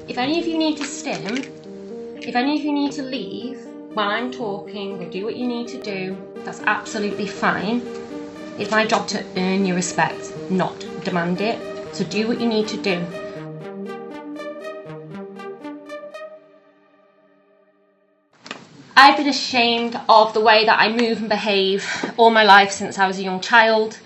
If any of you need to stim, if any of you need to leave when I'm talking or do what you need to do, that's absolutely fine. It's my job to earn your respect, not demand it. So do what you need to do. I've been ashamed of the way that I move and behave all my life since I was a young child.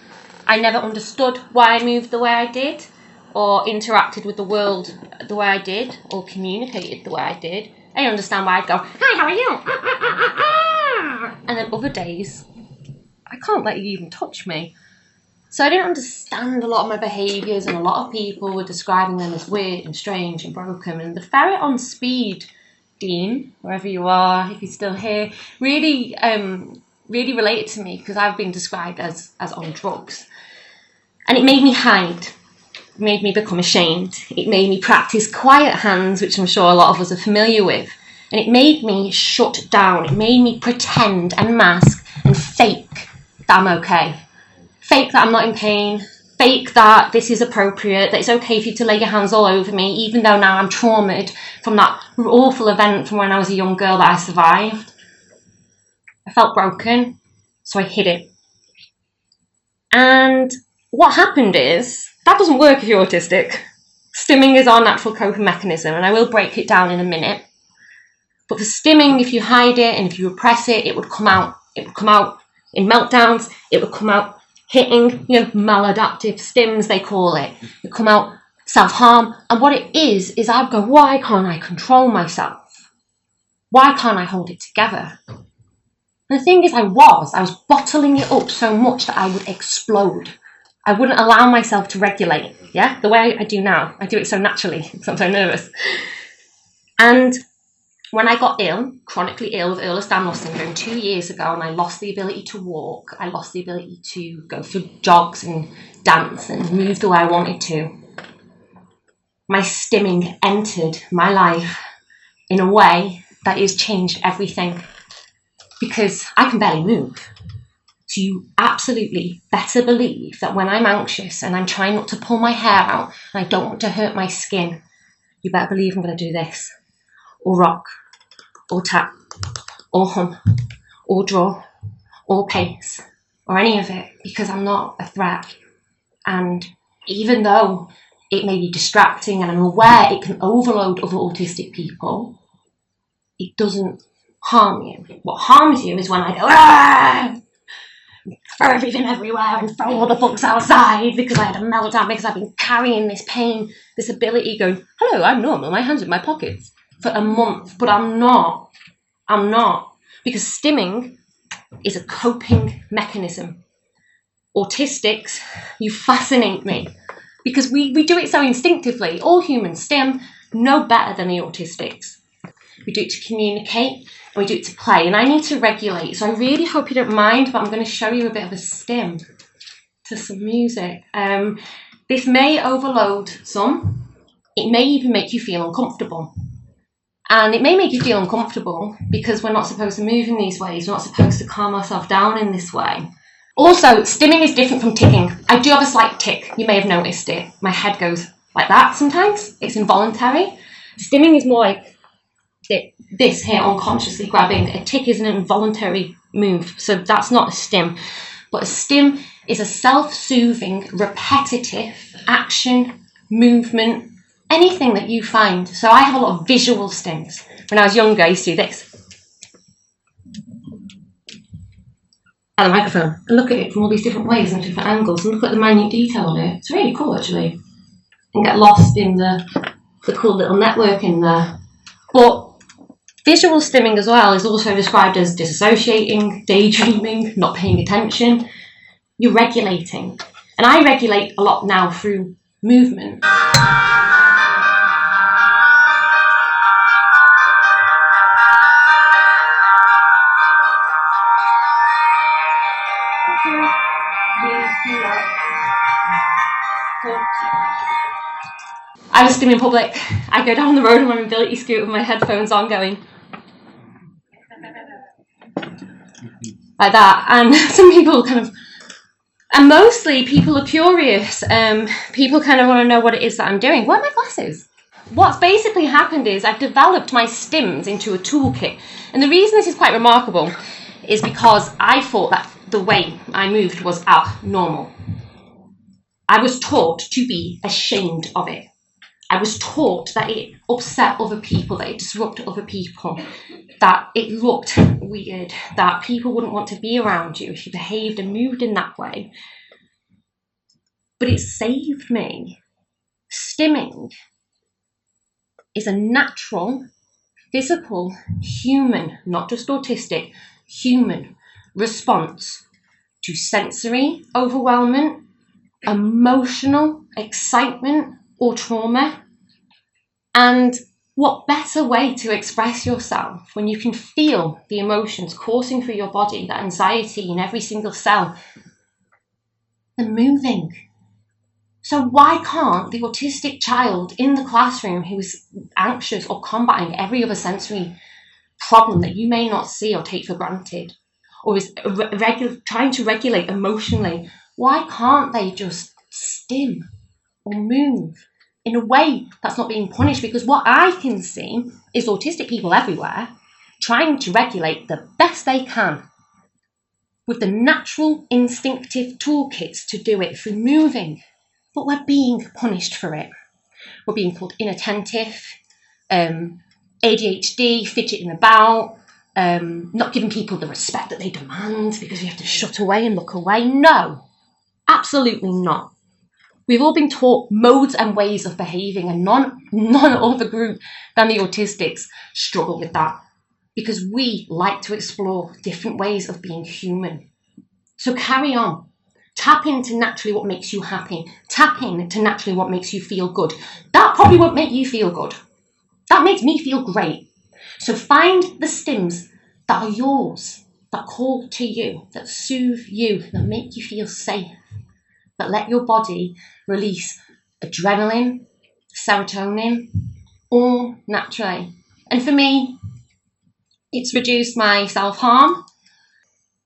I never understood why I moved the way I did, or interacted with the world the way I did, or communicated the way I did. I didn't understand why I'd go, "Hi, how are you?" And then other days, I can't let you even touch me. So I didn't understand a lot of my behaviours, and a lot of people were describing them as weird and strange and broken. And the ferret on speed, Dean, wherever you are, if you're still here, really related to me, because I've been described as on drugs. And it made me hide. It made me become ashamed. It made me practice quiet hands, which I'm sure a lot of us are familiar with. And it made me shut down. It made me pretend and mask and fake that I'm okay. Fake that I'm not in pain. Fake that this is appropriate, that it's okay for you to lay your hands all over me, even though now I'm traumatized from that awful event from when I was a young girl that I survived. I felt broken, so I hid it. And what happened is, that doesn't work if you're autistic. Stimming is our natural coping mechanism, and I will break it down in a minute. But for stimming, if you hide it and if you repress it, it would come out. It would come out in meltdowns. It would come out hitting, maladaptive stims, they call it. It would come out self-harm. And what it is I'd go, why can't I control myself? Why can't I hold it together? And the thing is, I was bottling it up so much that I would explode. I wouldn't allow myself to regulate, the way I do now. I do it so naturally because I'm so nervous. And when I got ill, chronically ill with Ehlers-Danlos syndrome 2 years ago, and I lost the ability to walk, I lost the ability to go for jogs and dance and move the way I wanted to, my stimming entered my life in a way that has changed everything, because I can barely move. So you absolutely better believe that when I'm anxious and I'm trying not to pull my hair out and I don't want to hurt my skin, you better believe I'm going to do this, or rock, or tap, or hum, or draw, or pace, or any of it, because I'm not a threat. And even though it may be distracting and I'm aware it can overload other autistic people, it doesn't harm you. What harms you is when I go, throw everything everywhere and throw all the books outside because I had a meltdown, because I've been carrying this pain, this ability going, hello, I'm normal, my hands in my pockets, for a month. But I'm not. Because stimming is a coping mechanism. Autistics, you fascinate me, because we do it so instinctively. All humans stim no better than the autistics. We do it to communicate, and we do it to play, and I need to regulate. So I really hope you don't mind, but I'm going to show you a bit of a stim to some music. This may overload some. It may even make you feel uncomfortable. And it may make you feel uncomfortable because we're not supposed to move in these ways. We're not supposed to calm ourselves down in this way. Also, stimming is different from ticking. I do have a slight tick. You may have noticed it. My head goes like that sometimes. It's involuntary. Stimming is more like this here, unconsciously grabbing. A tick is an involuntary move, so that's not a stim. But a stim is a self-soothing, repetitive action, movement, anything that you find. So I have a lot of visual stims. When I was younger, I used to do this. At the microphone, and look at it from all these different ways and different angles, and look at the minute detail on it. It's really cool, actually. And get lost in the cool little network in there. But visual stimming as well is also described as disassociating, daydreaming, not paying attention. You're regulating. And I regulate a lot now through movement. I was stimming in public. I go down the road on my mobility scooter with my headphones on going like that, and some people and mostly people are curious. People kind of want to know what it is that I'm doing. Where are my glasses? what's basically happened is I've developed my stims into a toolkit. And the reason this is quite remarkable is because I thought that the way I moved was abnormal. I was taught to be ashamed of it. I was taught that it upset other people, that it disrupted other people, that it looked weird, that people wouldn't want to be around you if you behaved and moved in that way. But it saved me. Stimming is a natural, physical, human, not just autistic, human response to sensory overwhelmment, emotional excitement or trauma. And what better way to express yourself when you can feel the emotions coursing through your body, that anxiety in every single cell, than moving? So why can't the autistic child in the classroom who is anxious or combating every other sensory problem that you may not see or take for granted, or is trying to regulate emotionally, why can't they just stim or move in a way that's not being punished? Because what I can see is autistic people everywhere trying to regulate the best they can with the natural instinctive toolkits to do it through moving. But we're being punished for it. We're being called inattentive, ADHD, fidgeting about, not giving people the respect that they demand because we have to shut away and look away. No, absolutely not. We've all been taught modes and ways of behaving, and none other group than the autistics struggle with that, because we like to explore different ways of being human. So carry on. Tap into naturally what makes you happy. Tap into naturally what makes you feel good. That probably won't make you feel good. That makes me feel great. So find the stims that are yours, that call to you, that soothe you, that make you feel safe, that let your body release adrenaline, serotonin, all naturally. And for me, it's reduced my self-harm,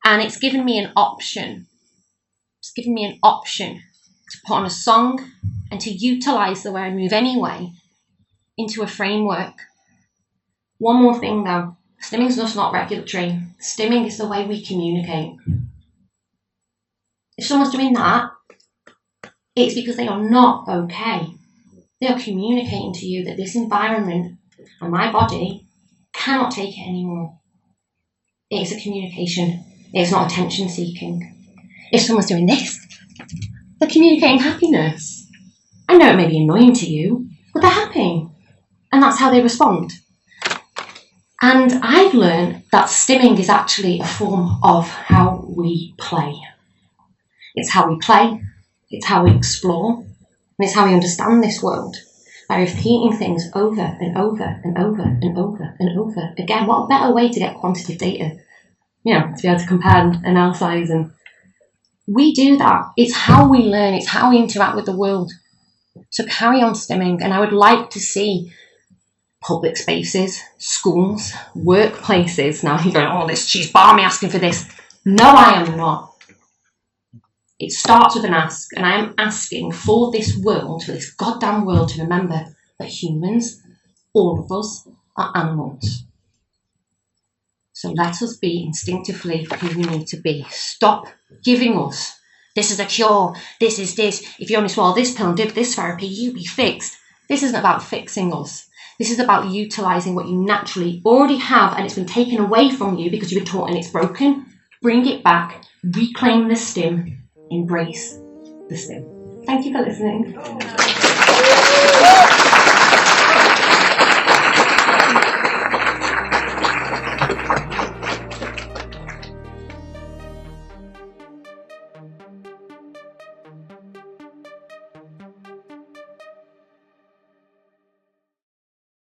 and it's given me an option. It's given me an option to put on a song and to utilise the way I move anyway into a framework. One more thing though, stimming is just not regulatory. Stimming is the way we communicate. If someone's doing that, it's because they are not okay. They are communicating to you that this environment and my body cannot take it anymore. It is a communication. It is not attention seeking. If someone's doing this, they're communicating happiness. I know it may be annoying to you, but they're happy. And that's how they respond. And I've learned that stimming is actually a form of how we play. It's how we play, it's how we explore, and it's how we understand this world. By repeating things over and over and over and over and over again. What a better way to get quantitative data, to be able to compare and analyse. And we do that. It's how we learn, it's how we interact with the world. So carry on stimming, and I would like to see public spaces, schools, workplaces. Now you're going, she's balmy asking for this. No, I am not. It starts with an ask, and I am asking for this world, for this goddamn world, to remember that humans, all of us, are animals. So let us be instinctively who we need to be. Stop giving us, this is a cure, this is this, if you only swallow this pill and did this therapy, you'll be fixed. This isn't about fixing us. This is about utilising what you naturally already have, and it's been taken away from you because you've been taught and it's broken. Bring it back, reclaim the stim, embrace the stim. Thank you for listening.